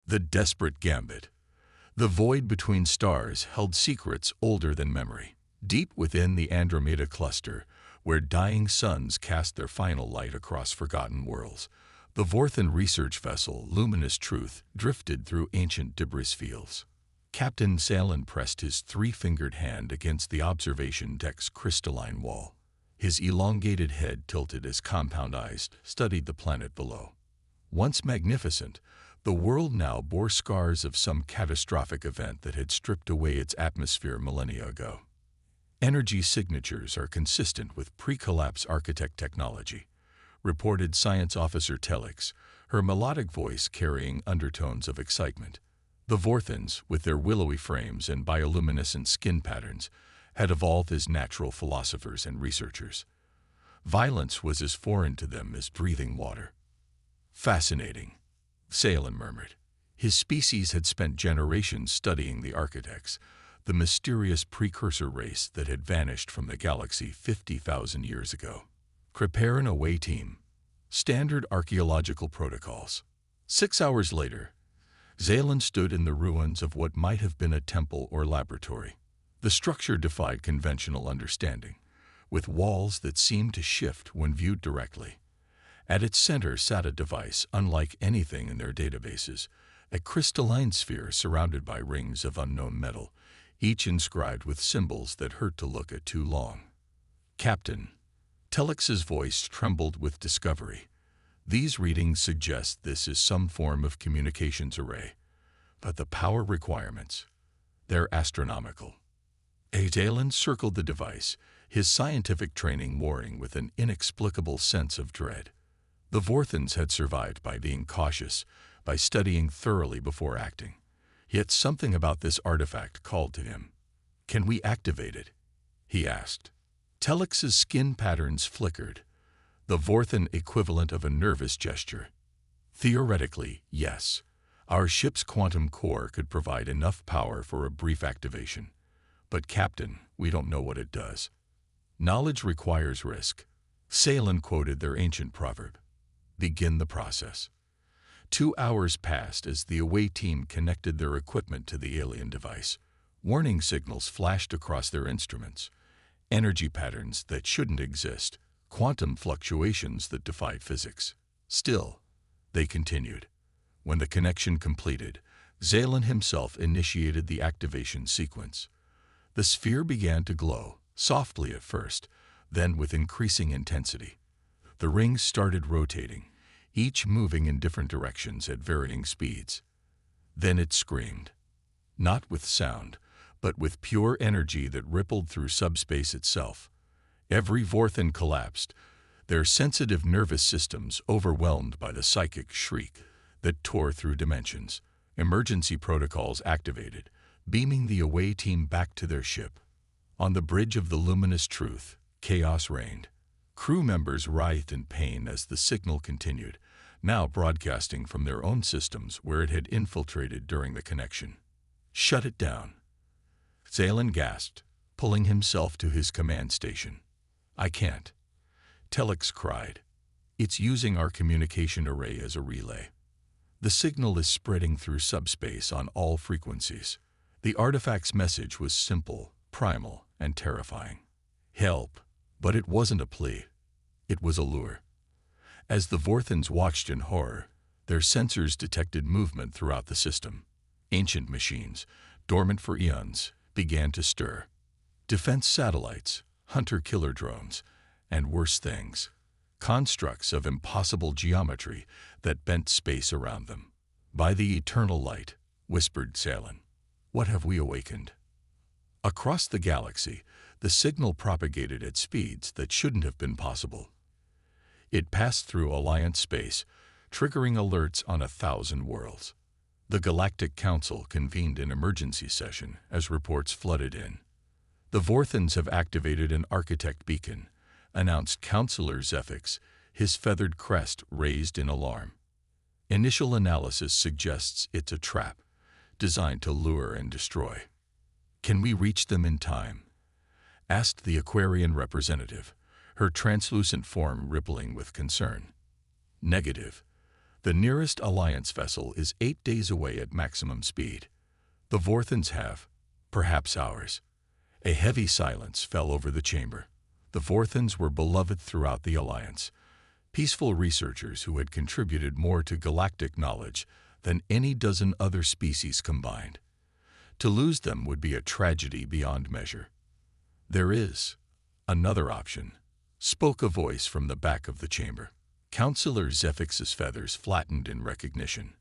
The desperate gambit. The void between stars held secrets older than memory. Deep within the Andromeda cluster, where dying suns cast their final light across forgotten worlds, the Vorthan research vessel Luminous Truth drifted through ancient debris fields. Captain Salen pressed his three-fingered hand against the observation deck's crystalline wall. His elongated head tilted as compound eyes studied the planet below. Once magnificent, the world now bore scars of some catastrophic event that had stripped away its atmosphere millennia ago. Energy signatures are consistent with pre-collapse architect technology, reported Science Officer Telix, her melodic voice carrying undertones of excitement. The Vorthans, with their willowy frames and bioluminescent skin patterns, had evolved as natural philosophers and researchers. Violence was as foreign to them as breathing water. Fascinating, Salen murmured. His species had spent generations studying the architects, the mysterious precursor race that had vanished from the galaxy 50,000 years ago. Prepare an away team. Standard archaeological protocols. 6 hours later, Salen stood in the ruins of what might have been a temple or laboratory. The structure defied conventional understanding, with walls that seemed to shift when viewed directly. At its center sat a device unlike anything in their databases, a crystalline sphere surrounded by rings of unknown metal, each inscribed with symbols that hurt to look at too long. Captain, Telix's voice trembled with discovery. These readings suggest this is some form of communications array, but the power requirements, they're astronomical. Salen circled the device, his scientific training warring with an inexplicable sense of dread. The Vorthans had survived by being cautious, by studying thoroughly before acting. Yet something about this artifact called to him. "Can we activate it?" he asked. Telix's skin patterns flickered, the Vorthan equivalent of a nervous gesture. "Theoretically, yes. Our ship's quantum core could provide enough power for a brief activation. But Captain, we don't know what it does." "Knowledge requires risk." Salen quoted their ancient proverb. "Begin the process." 2 hours passed as the away team connected their equipment to the alien device. Warning signals flashed across their instruments. Energy patterns that shouldn't exist, quantum fluctuations that defied physics. Still, they continued. When the connection completed, Salen himself initiated the activation sequence. The sphere began to glow, softly at first, then with increasing intensity. The rings started rotating, each moving in different directions at varying speeds. Then it screamed. Not with sound, but with pure energy that rippled through subspace itself. Every Vorthan collapsed, their sensitive nervous systems overwhelmed by the psychic shriek that tore through dimensions. Emergency protocols activated, beaming the away team back to their ship. On the bridge of the Luminous Truth, chaos reigned. Crew members writhed in pain as the signal continued, now broadcasting from their own systems where it had infiltrated during the connection. "Shut it down," Salen gasped, pulling himself to his command station. "I can't," Telix cried. "It's using our communication array as a relay. The signal is spreading through subspace on all frequencies." The artifact's message was simple, primal, and terrifying. Help. But it wasn't a plea. It was a lure. As the Vorthans watched in horror, their sensors detected movement throughout the system. Ancient machines, dormant for eons, began to stir. Defense satellites, hunter-killer drones, and worse things, constructs of impossible geometry that bent space around them. "By the eternal light," whispered Salen, "what have we awakened?" Across the galaxy, the signal propagated at speeds that shouldn't have been possible. It passed through Alliance space, triggering alerts on 1,000 worlds. The Galactic Council convened an emergency session as reports flooded in. "The Vorthans have activated an architect beacon," announced Councillor Zefix, his feathered crest raised in alarm. "Initial analysis suggests it's a trap, designed to lure and destroy." "Can we reach them in time?" asked the Aquarian representative, her translucent form rippling with concern. "Negative. The nearest Alliance vessel is 8 days away at maximum speed. The Vorthons have, perhaps hours. A heavy silence fell over the chamber. The Vorthons were beloved throughout the Alliance, peaceful researchers who had contributed more to galactic knowledge than any dozen other species combined. To lose them would be a tragedy beyond measure. "There is another option," spoke a voice from the back of the chamber. Counselor Zephix's feathers flattened in recognition.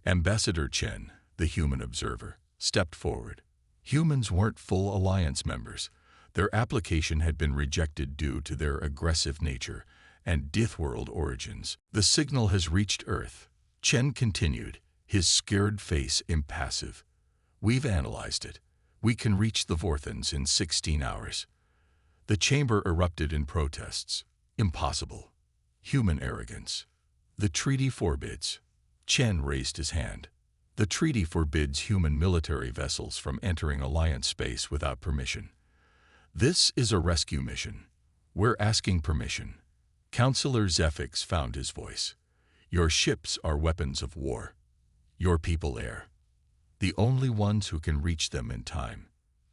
Ambassador Chen, the human observer, stepped forward. Humans weren't full Alliance members. Their application had been rejected due to their aggressive nature and Dithworld origins. "The signal has reached Earth," Chen continued, his scared face impassive. "We've analyzed it. We can reach the Vorthons in 16 hours. The chamber erupted in protests. "Impossible. Human arrogance. The treaty forbids." Chen raised his hand. "The treaty forbids human military vessels from entering Alliance space without permission. This is a rescue mission. We're asking permission." Counselor Zephix found his voice. "Your ships are weapons of war. Your people air. The only ones who can reach them in time."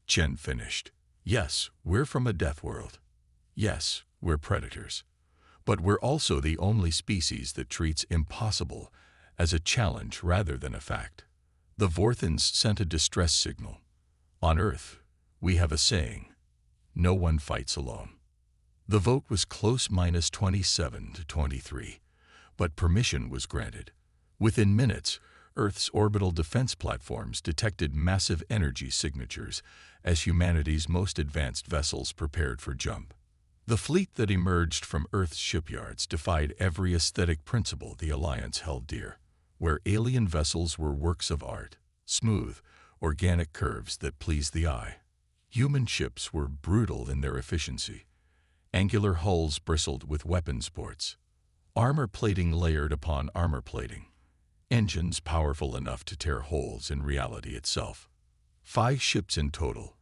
Chen finished. "Yes, we're from a death world. Yes, we're predators. But we're also the only species that treats impossible as a challenge rather than a fact." The Vorthons sent a distress signal. "On Earth, we have a saying, no one fights alone." The vote was close, -27 to 23, but permission was granted. Within minutes, Earth's orbital defense platforms detected massive energy signatures as humanity's most advanced vessels prepared for jump. The fleet that emerged from Earth's shipyards defied every aesthetic principle the Alliance held dear, where alien vessels were works of art, smooth, organic curves that pleased the eye. Human ships were brutal in their efficiency. Angular hulls bristled with weapons ports, armor plating layered upon armor plating, engines powerful enough to tear holes in reality itself. 5 ships in total: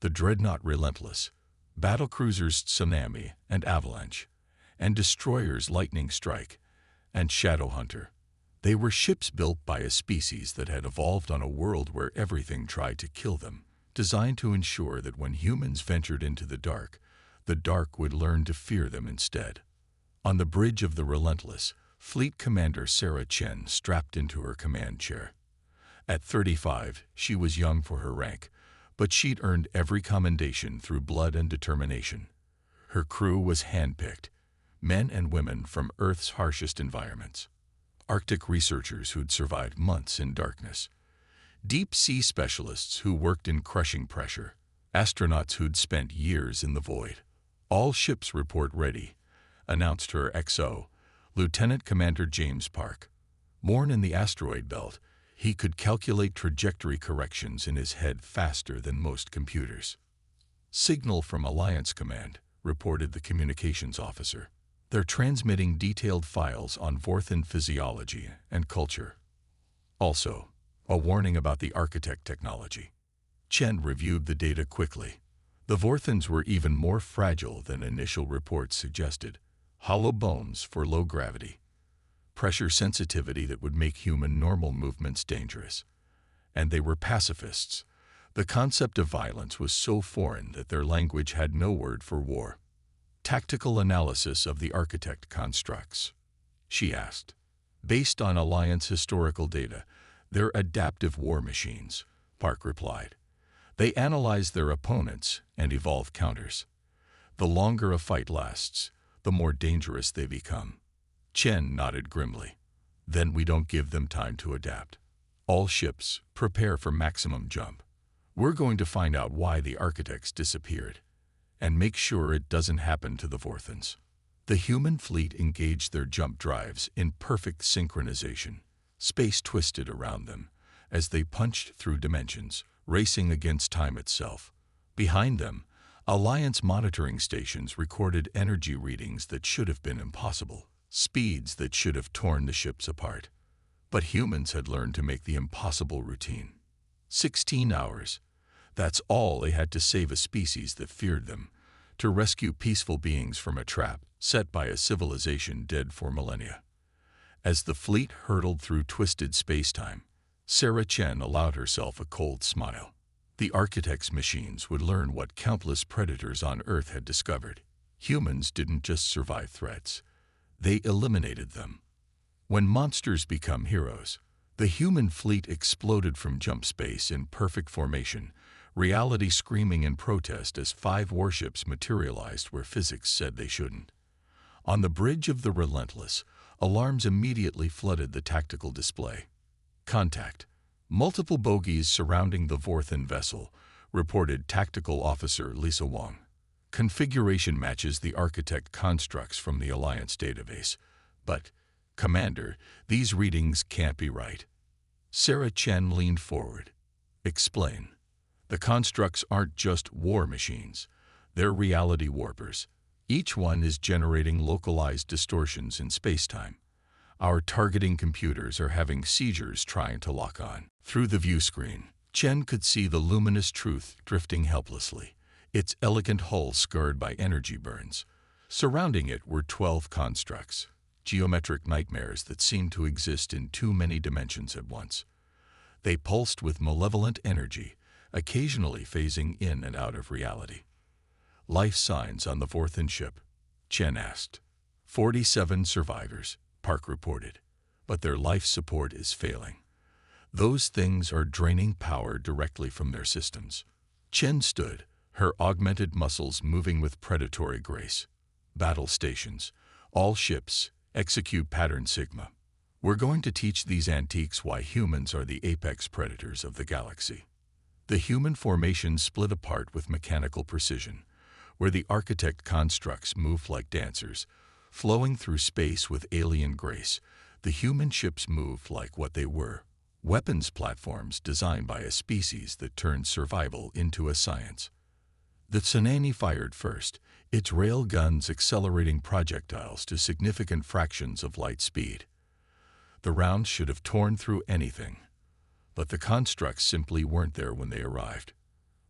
the dreadnought Relentless, battlecruisers Tsunami and Avalanche, and destroyers Lightning Strike and Shadowhunter. They were ships built by a species that had evolved on a world where everything tried to kill them, designed to ensure that when humans ventured into the dark would learn to fear them instead. On the bridge of the Relentless, Fleet Commander Sarah Chen strapped into her command chair. At 35, she was young for her rank, but she'd earned every commendation through blood and determination. Her crew was handpicked, men and women from Earth's harshest environments. Arctic researchers who'd survived months in darkness, deep-sea specialists who worked in crushing pressure, astronauts who'd spent years in the void. "All ships report ready," announced her XO, Lieutenant Commander James Park. Born in the asteroid belt, he could calculate trajectory corrections in his head faster than most computers. "Signal from Alliance Command," reported the communications officer. "They're transmitting detailed files on Vorthon physiology and culture. Also, a warning about the architect technology." Chen reviewed the data quickly. The Vorthons were even more fragile than initial reports suggested. Hollow bones for low gravity, pressure sensitivity that would make human normal movements dangerous. And they were pacifists. The concept of violence was so foreign that their language had no word for war. "Tactical analysis of the architect constructs," she asked. "Based on Alliance historical data, they're adaptive war machines," Park replied. "They analyze their opponents and evolve counters. The longer a fight lasts, the more dangerous they become." Chen nodded grimly. "Then we don't give them time to adapt. All ships, prepare for maximum jump. We're going to find out why the architects disappeared, and make sure it doesn't happen to the Vorthons." The human fleet engaged their jump drives in perfect synchronization. Space twisted around them as they punched through dimensions, racing against time itself. Behind them, Alliance monitoring stations recorded energy readings that should have been impossible, speeds that should have torn the ships apart. But humans had learned to make the impossible routine. 16 hours. That's all they had to save a species that feared them, to rescue peaceful beings from a trap set by a civilization dead for millennia. As the fleet hurtled through twisted space-time, Sarah Chen allowed herself a cold smile. The architect's machines would learn what countless predators on Earth had discovered. Humans didn't just survive threats, they eliminated them. When monsters become heroes, the human fleet exploded from jump space in perfect formation, reality screaming in protest as 5 warships materialized where physics said they shouldn't. On the bridge of the Relentless, alarms immediately flooded the tactical display. Contact. Multiple bogies surrounding the Vorthen vessel, reported Tactical Officer Lisa Wong. Configuration matches the architect constructs from the Alliance database. But, Commander, these readings can't be right. Sarah Chen leaned forward. Explain. The constructs aren't just war machines. They're reality warpers. Each one is generating localized distortions in spacetime. Our targeting computers are having seizures trying to lock on. Through the view screen, Chen could see the luminous truth drifting helplessly, its elegant hull scarred by energy burns. Surrounding it were 12 constructs, geometric nightmares that seemed to exist in too many dimensions at once. They pulsed with malevolent energy, occasionally phasing in and out of reality. Life signs on the Vorthen ship? Chen asked. 47 survivors, Park reported, but their life support is failing. Those things are draining power directly from their systems. Chen stood, her augmented muscles moving with predatory grace. Battle stations. All ships, execute pattern Sigma. We're going to teach these antiques why humans are the apex predators of the galaxy. The human formation split apart with mechanical precision, where the architect constructs moved like dancers, flowing through space with alien grace. The human ships moved like what they were, weapons platforms designed by a species that turned survival into a science. The Tsunami fired first, its rail guns accelerating projectiles to significant fractions of light speed. The rounds should have torn through anything, but the constructs simply weren't there when they arrived.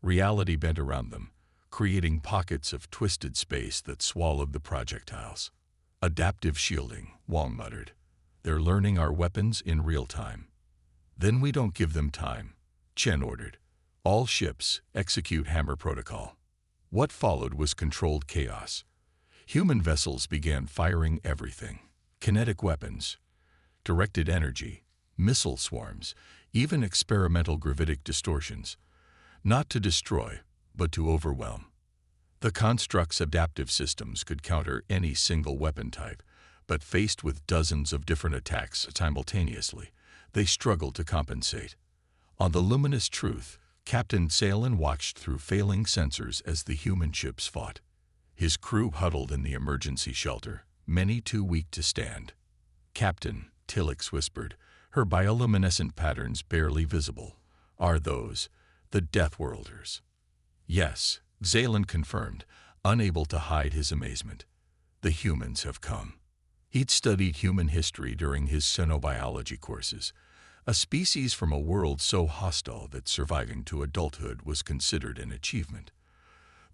Reality bent around them, creating pockets of twisted space that swallowed the projectiles. Adaptive shielding, Wong muttered. They're learning our weapons in real time. Then we don't give them time, Chen ordered. All ships, execute Hammer Protocol. What followed was controlled chaos. Human vessels began firing everything. Kinetic weapons, directed energy, missile swarms, even experimental gravitic distortions. Not to destroy, but to overwhelm. The construct's adaptive systems could counter any single weapon type, but faced with dozens of different attacks simultaneously, they struggled to compensate. On the luminous truth, Captain Salen watched through failing sensors as the human ships fought. His crew huddled in the emergency shelter, many too weak to stand. Captain, Tillix whispered, her bioluminescent patterns barely visible. Are those the Death Worlders? Yes, Zalen confirmed, unable to hide his amazement. The humans have come. He'd studied human history during his xenobiology courses, a species from a world so hostile that surviving to adulthood was considered an achievement.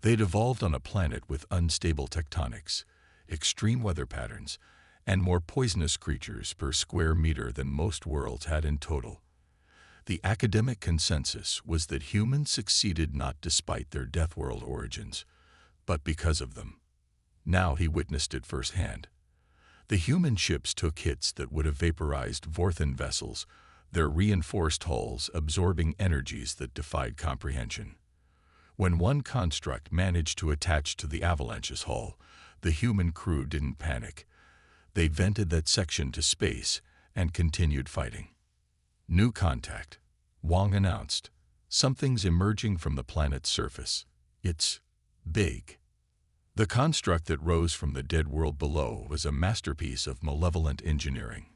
They'd evolved on a planet with unstable tectonics, extreme weather patterns, and more poisonous creatures per square meter than most worlds had in total. The academic consensus was that humans succeeded not despite their Death World origins, but because of them. Now he witnessed it firsthand. The human ships took hits that would have vaporized Vorthen vessels, their reinforced hulls absorbing energies that defied comprehension. When one construct managed to attach to the Avalanche's hull, the human crew didn't panic. They vented that section to space and continued fighting. New contact, Wong announced. Something's emerging from the planet's surface. It's big. The construct that rose from the dead world below was a masterpiece of malevolent engineering.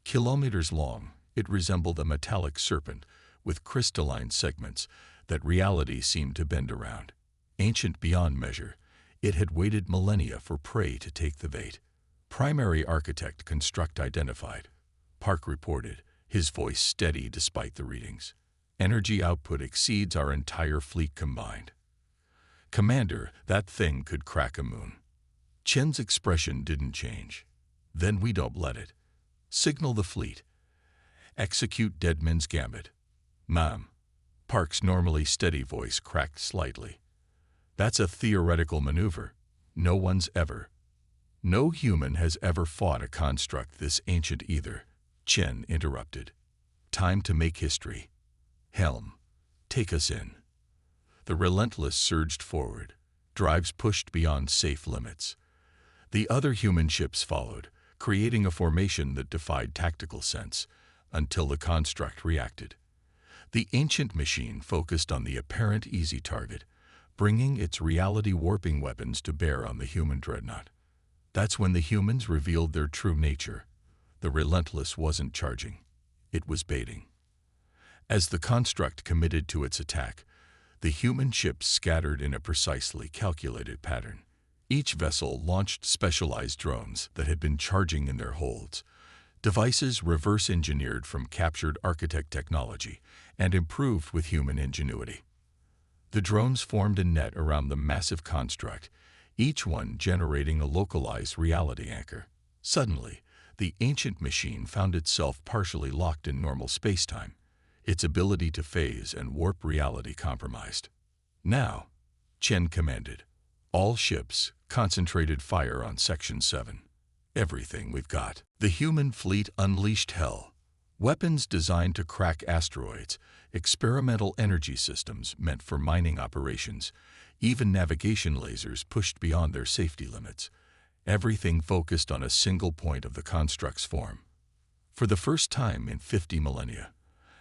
Kilometers long, it resembled a metallic serpent with crystalline segments that reality seemed to bend around. Ancient beyond measure, it had waited millennia for prey to take the bait. Primary architect construct identified, Park reported, his voice steady despite the readings. Energy output exceeds our entire fleet combined. Commander, that thing could crack a moon. Chen's expression didn't change. Then we don't let it. Signal the fleet. Execute Deadman's Gambit. Ma'am. Park's normally steady voice cracked slightly. That's a theoretical maneuver. No one's ever. No human has ever fought a construct this ancient either, Chen interrupted. Time to make history. Helm, take us in. The Relentless surged forward, drives pushed beyond safe limits. The other human ships followed, creating a formation that defied tactical sense, until the construct reacted. The ancient machine focused on the apparent easy target, bringing its reality-warping weapons to bear on the human dreadnought. That's when the humans revealed their true nature. The Relentless wasn't charging. It was baiting. As the construct committed to its attack, the human ships scattered in a precisely calculated pattern. Each vessel launched specialized drones that had been charging in their holds, devices reverse-engineered from captured architect technology and improved with human ingenuity. The drones formed a net around the massive construct, each one generating a localized reality anchor. Suddenly, the ancient machine found itself partially locked in normal spacetime, its ability to phase and warp reality compromised. Now, Chen commanded, all ships concentrated fire on Section 7. Everything we've got. The human fleet unleashed hell. Weapons designed to crack asteroids, experimental energy systems meant for mining operations, even navigation lasers pushed beyond their safety limits. Everything focused on a single point of the construct's form. For the first time in 50 millennia,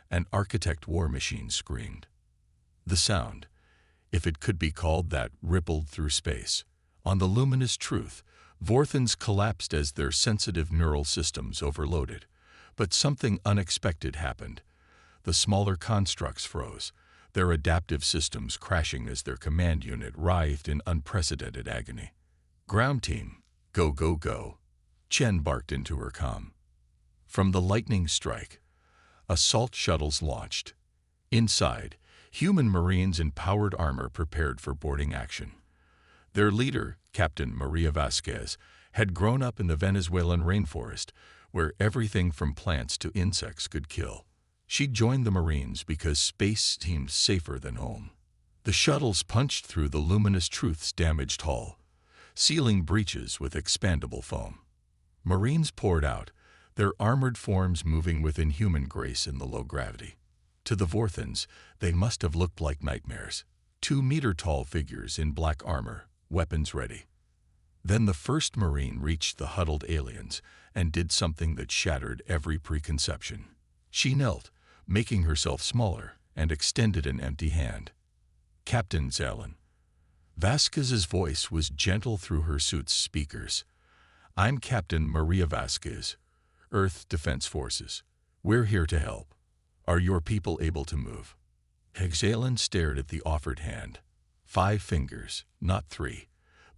an architect war machine screamed. The sound, if it could be called that, rippled through space. On the luminous truth, Vorthans collapsed as their sensitive neural systems overloaded. But something unexpected happened. The smaller constructs froze, their adaptive systems crashing as their command unit writhed in unprecedented agony. Ground team, go, go, go, Chen barked into her comm. From the lightning strike, assault shuttles launched. Inside, human Marines in powered armor prepared for boarding action. Their leader, Captain Maria Vasquez, had grown up in the Venezuelan rainforest, where everything from plants to insects could kill. She joined the Marines because space seemed safer than home. The shuttles punched through the luminous truth's damaged hull, sealing breaches with expandable foam. Marines poured out, their armored forms moving with inhuman grace in the low gravity. To the Vorthans, they must have looked like nightmares. 2-meter-tall figures in black armor, weapons ready. Then the first Marine reached the huddled aliens and did something that shattered every preconception. She knelt, making herself smaller, and extended an empty hand. Captain Zelen. Vasquez's voice was gentle through her suit's speakers. I'm Captain Maria Vasquez, Earth Defense Forces. We're here to help. Are your people able to move? Zelen stared at the offered hand. 5 fingers, not 3.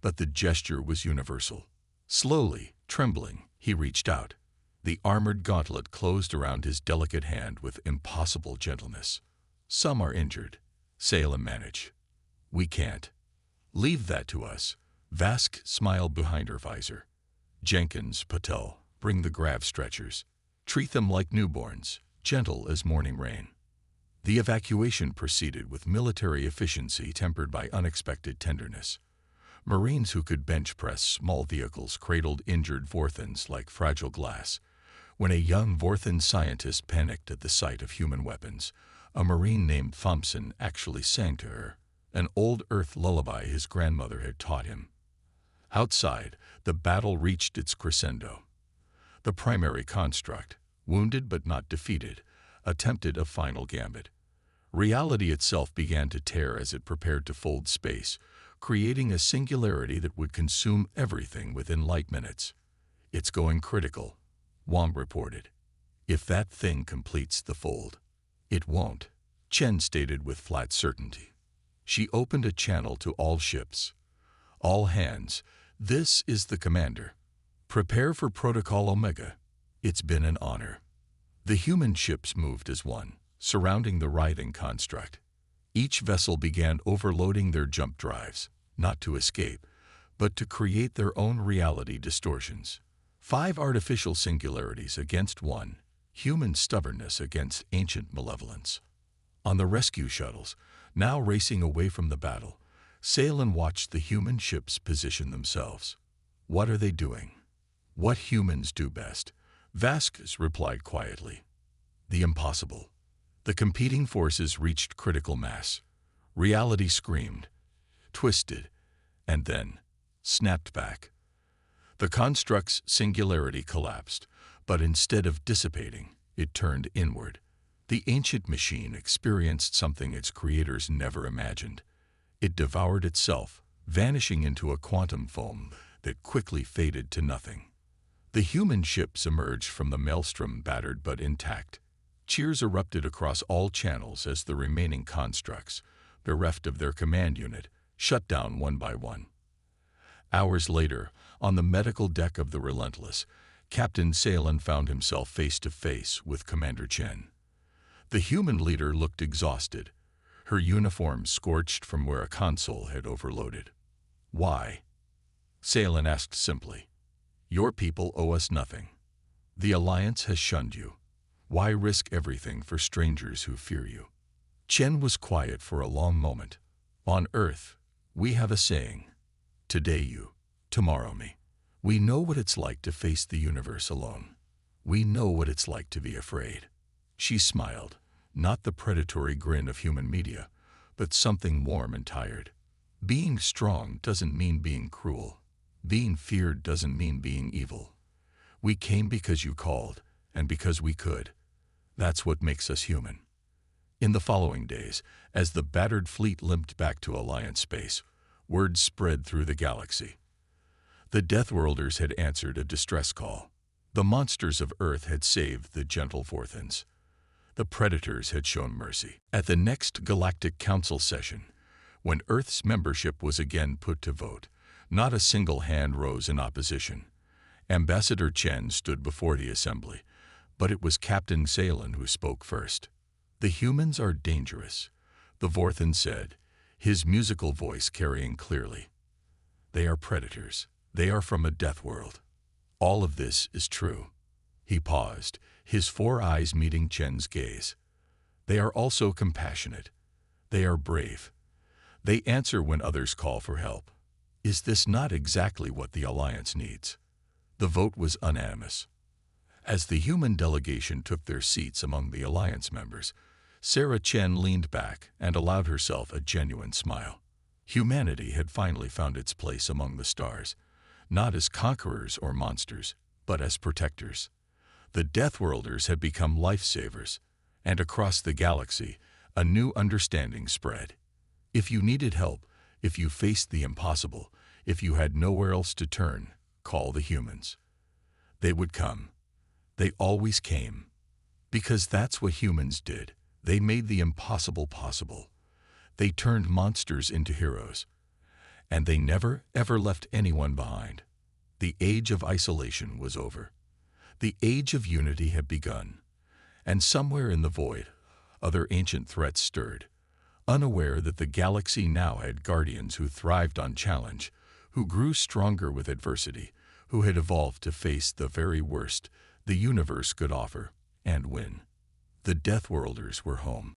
But the gesture was universal. Slowly, trembling, he reached out. The armored gauntlet closed around his delicate hand with impossible gentleness. Some are injured. Salem manage. We can't. Leave that to us. Vask smiled behind her visor. Jenkins, Patel, bring the grav stretchers. Treat them like newborns, gentle as morning rain. The evacuation proceeded with military efficiency tempered by unexpected tenderness. Marines who could bench press small vehicles cradled injured Vorthans like fragile glass. When a young Vorthan scientist panicked at the sight of human weapons, a Marine named Thompson actually sang to her, an old Earth lullaby his grandmother had taught him. Outside, the battle reached its crescendo. The primary construct, wounded but not defeated, attempted a final gambit. Reality itself began to tear as it prepared to fold space, creating a singularity that would consume everything within light minutes. It's going critical, Wong reported. If that thing completes the fold. It won't, Chen stated with flat certainty. She opened a channel to all ships. All hands, this is the commander. Prepare for Protocol Omega. It's been an honor. The human ships moved as one, surrounding the writhing construct. Each vessel began overloading their jump drives, not to escape, but to create their own reality distortions. 5 artificial singularities against 1, human stubbornness against ancient malevolence. On the rescue shuttles, now racing away from the battle, Salen watched the human ships position themselves. What are they doing? What humans do best. Vasquez replied quietly. The impossible. The competing forces reached critical mass. Reality screamed, twisted, and then snapped back. The construct's singularity collapsed, but instead of dissipating, it turned inward. The ancient machine experienced something its creators never imagined. It devoured itself, vanishing into a quantum foam that quickly faded to nothing. The human ships emerged from the maelstrom battered but intact. Cheers erupted across all channels as the remaining constructs, bereft of their command unit, shut down one by one. Hours later, on the medical deck of the Relentless, Captain Salen found himself face to face with Commander Chen. The human leader looked exhausted, her uniform scorched from where a console had overloaded. Why? Salen asked simply. Your people owe us nothing. The Alliance has shunned you. Why risk everything for strangers who fear you? Chen was quiet for a long moment. On Earth, we have a saying. Today you, tomorrow me. We know what it's like to face the universe alone. We know what it's like to be afraid. She smiled, not the predatory grin of human media, but something warm and tired. Being strong doesn't mean being cruel. Being feared doesn't mean being evil. We came because you called, and because we could. That's what makes us human. In the following days, as the battered fleet limped back to Alliance space, word spread through the galaxy. The Deathworlders had answered a distress call. The monsters of Earth had saved the gentle Vorthans. The Predators had shown mercy. At the next Galactic Council session, when Earth's membership was again put to vote, not a single hand rose in opposition. Ambassador Chen stood before the assembly, but it was Captain Salen who spoke first. The humans are dangerous, the Vorthan said, his musical voice carrying clearly. They are predators. They are from a death world. All of this is true. He paused, his 4 eyes meeting Chen's gaze. They are also compassionate. They are brave. They answer when others call for help. Is this not exactly what the Alliance needs? The vote was unanimous. As the human delegation took their seats among the Alliance members, Sarah Chen leaned back and allowed herself a genuine smile. Humanity had finally found its place among the stars, not as conquerors or monsters, but as protectors. The Deathworlders had become lifesavers, and across the galaxy, a new understanding spread. If you needed help, if you faced the impossible, if you had nowhere else to turn, call the humans. They would come. They always came. Because that's what humans did. They made the impossible possible. They turned monsters into heroes. And they never, ever left anyone behind. The age of isolation was over. The age of unity had begun. And somewhere in the void, other ancient threats stirred. Unaware that the galaxy now had guardians who thrived on challenge, who grew stronger with adversity, who had evolved to face the very worst the universe could offer, and win. The Deathworlders were home.